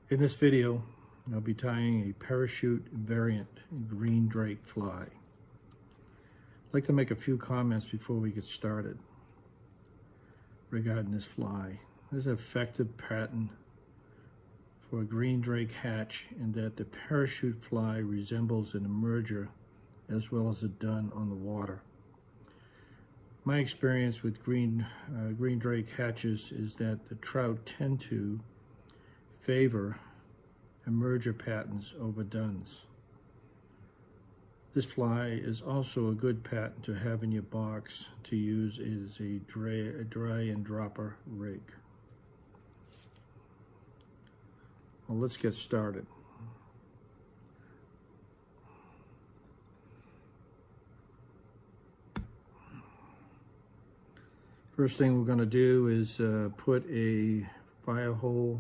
In this video, I'll be tying a parachute variant green drake fly. I'd like to make a few comments before we get started regarding this fly. This is an effective pattern for a green drake hatch in that the parachute fly resembles an emerger as well as a dun on the water. My experience with green drake hatches is that the trout tend to favor emerger patterns over duns. This fly is also a good pattern to have in your box to use as a dry and dropper rig. Well, let's get started. First thing we're going to do is put a Firehole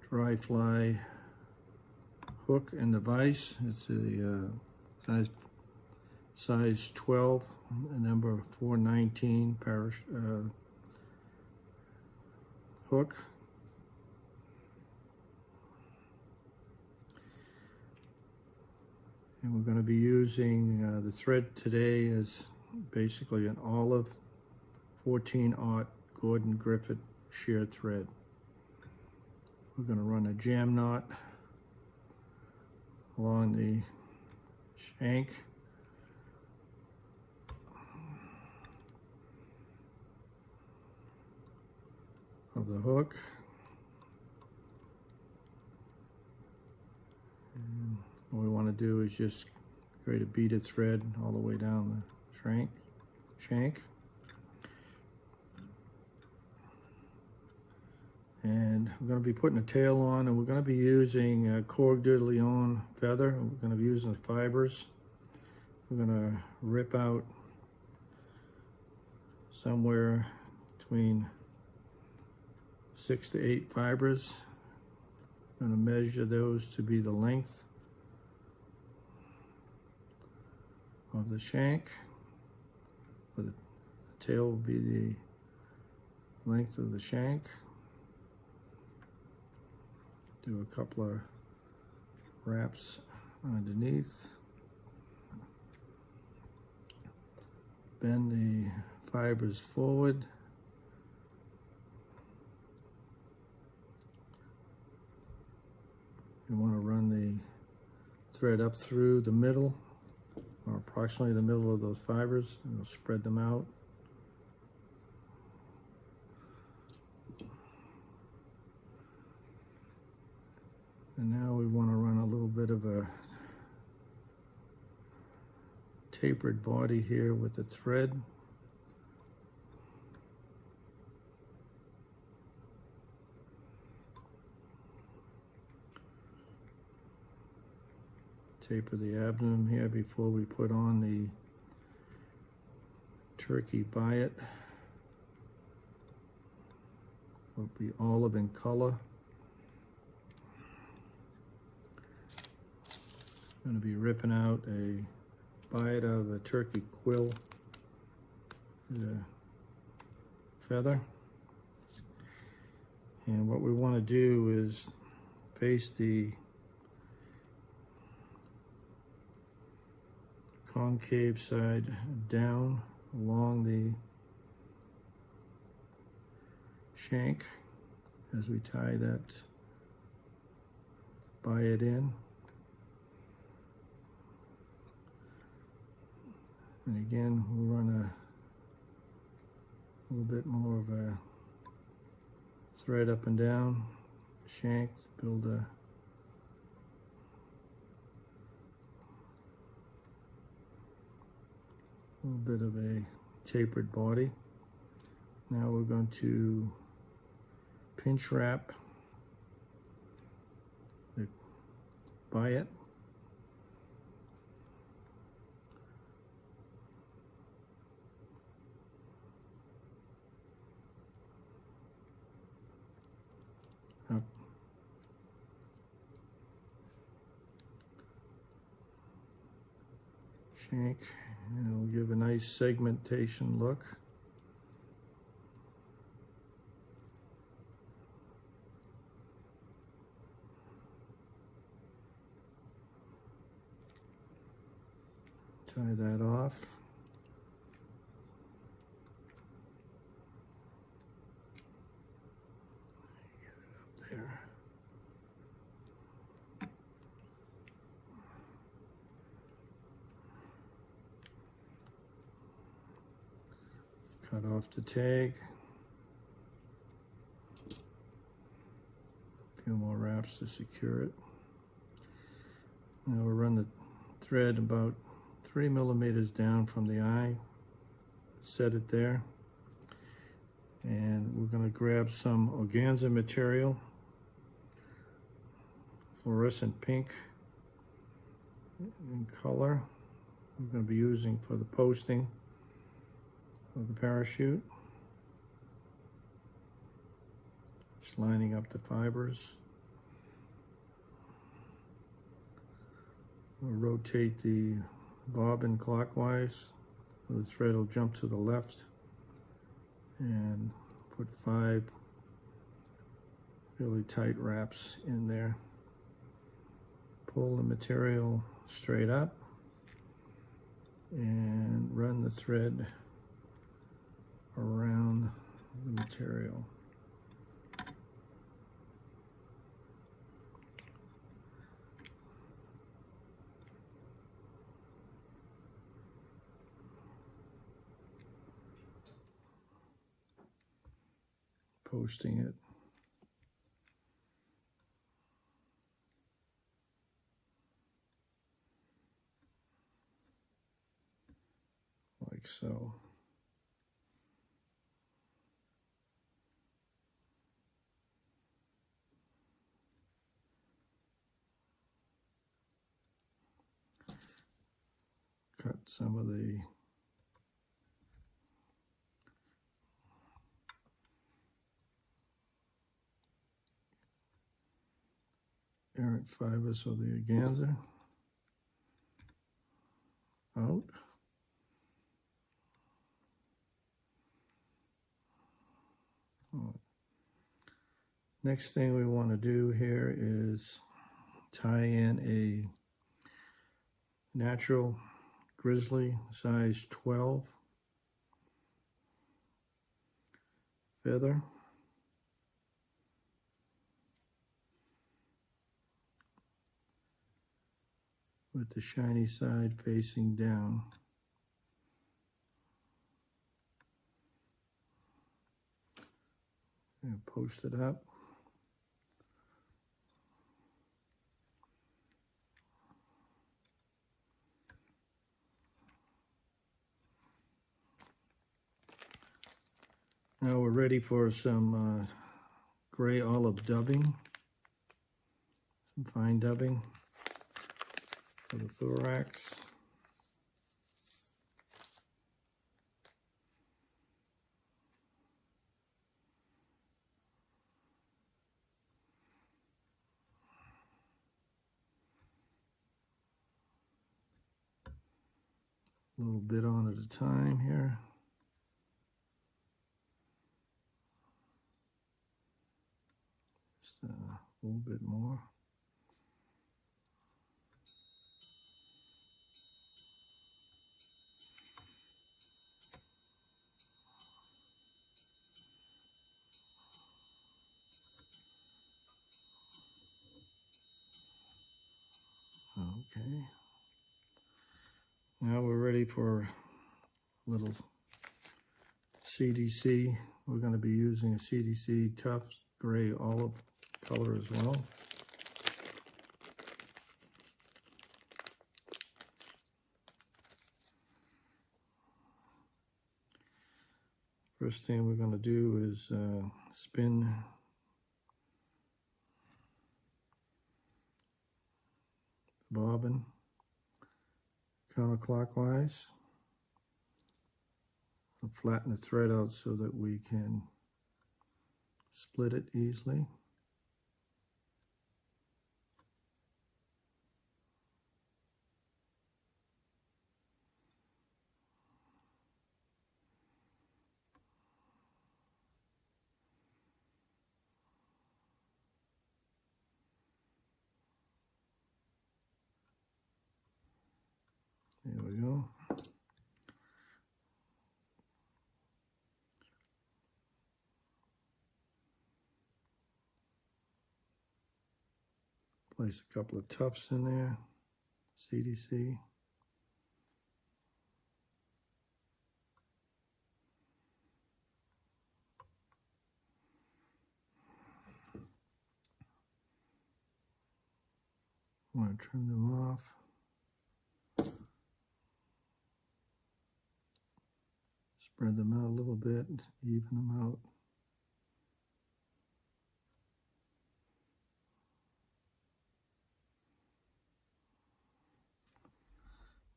dry fly hook in the vise. It's a size 12, number 419 hook. And we're going to be using the thread today is basically an olive 14-aught Gordon Griffith shear thread. We're going to run a jam knot along the shank of the hook. And what we want to do is just create a beaded thread all the way down the shank. And we're going to be putting a tail on, and we're going to be using a Coeur de Lion feather. We're going to be using the fibers. We're going to rip out somewhere between 6 to 8 fibers. I'm going to measure those to be the length of the shank. The tail will be the length of the shank. Do a couple of wraps underneath. Bend the fibers forward. You want to run the thread up through the middle, or approximately the middle of those fibers, and you'll spread them out. And now we want to run a little bit of a tapered body here with the thread. Taper the abdomen here before we put on the turkey Biot. Will be olive in color. I'm going to be ripping out a Biot of a turkey Quill feather. And what we want to do is face the concave side down along the shank as we tie that Biot in. And again, we'll run a little bit more of a thread up and down the shank to build a little bit of a tapered body. Now we're going to pinch wrap the Biot. Up. Shank, and it'll give a nice segmentation look. Tie that off. Get it up there. Cut off the tag. A few more wraps to secure it. Now we'll run the thread about 3 millimeters down from the eye. Set it there. And we're going to grab some organza material, fluorescent pink in color. We're going to be using for the posting of the parachute. Just lining up the fibers. We'll rotate the bobbin clockwise. The thread will jump to the left and put 5 really tight wraps in there. Pull the material straight up and run the thread around the material. Posting it. Like so. Cut some of the errant fibers of the organza out. Next thing we want to do here is tie in a natural grizzly size 12 feather. With the shiny side facing down. And post it up. Now we're ready for some gray olive dubbing, some fine dubbing for the thorax. A little bit on at a time here. Just a little bit more. Okay. Now we're ready for a little CDC. We're going to be using a CDC tough gray olive color as well. First thing we're going to do is spin the bobbin counterclockwise. I'll flatten the thread out so that we can split it easily. There we go. Place a couple of tufts in there, CDC. Want to trim them off. Spread them out a little bit, even them out.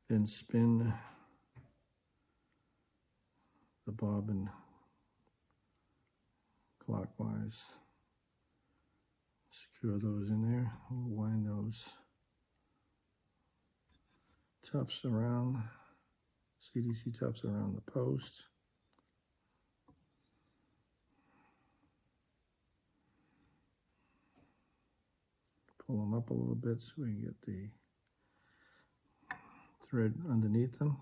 Then spin the bobbin clockwise. Secure those in there. We'll wind those tufts around, CDC tufts around the post. Pull them up a little bit so we can get the thread underneath them.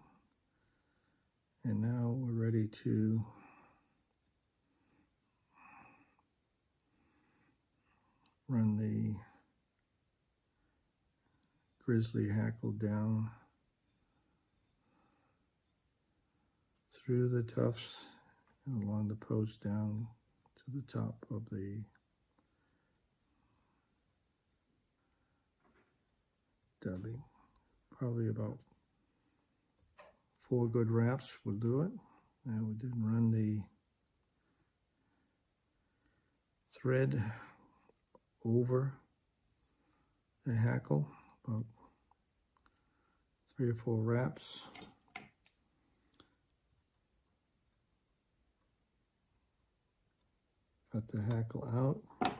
And now we're ready to run the grizzly hackle down through the tufts and along the post down to the top of the dubby. Probably about 4 good wraps will do it. Now we didn't run the thread over the hackle, about 3 or 4 wraps. Cut the hackle out.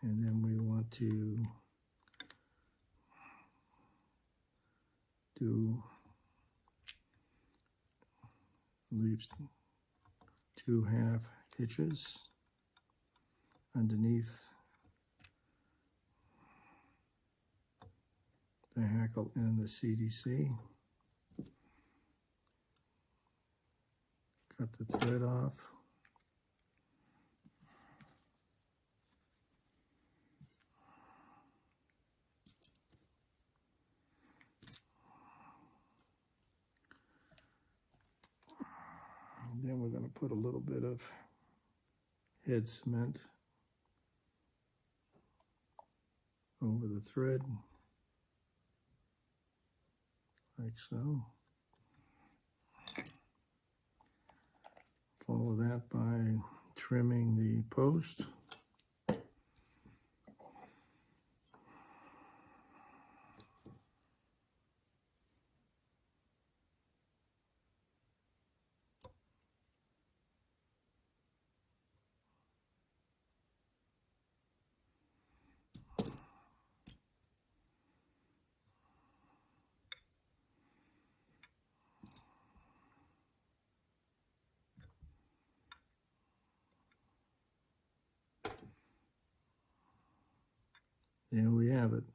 And then we want to do at least 2 half hitches underneath the hackle and the CDC. Cut the thread off. And then we're going to put a little bit of head cement over the thread, like so. Follow that by trimming the post. There we have it.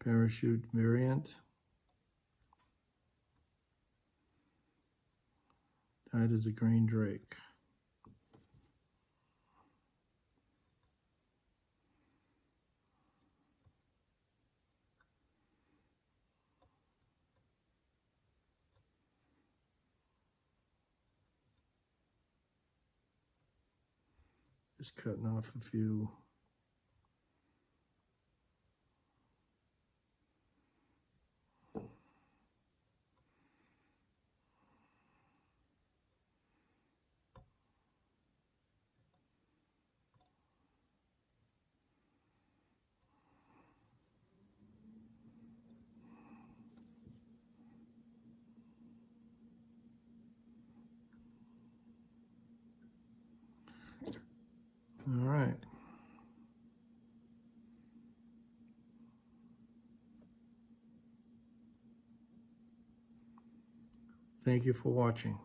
Parachute variant. That is a green drake. Just cutting off a few all right. Thank you for watching.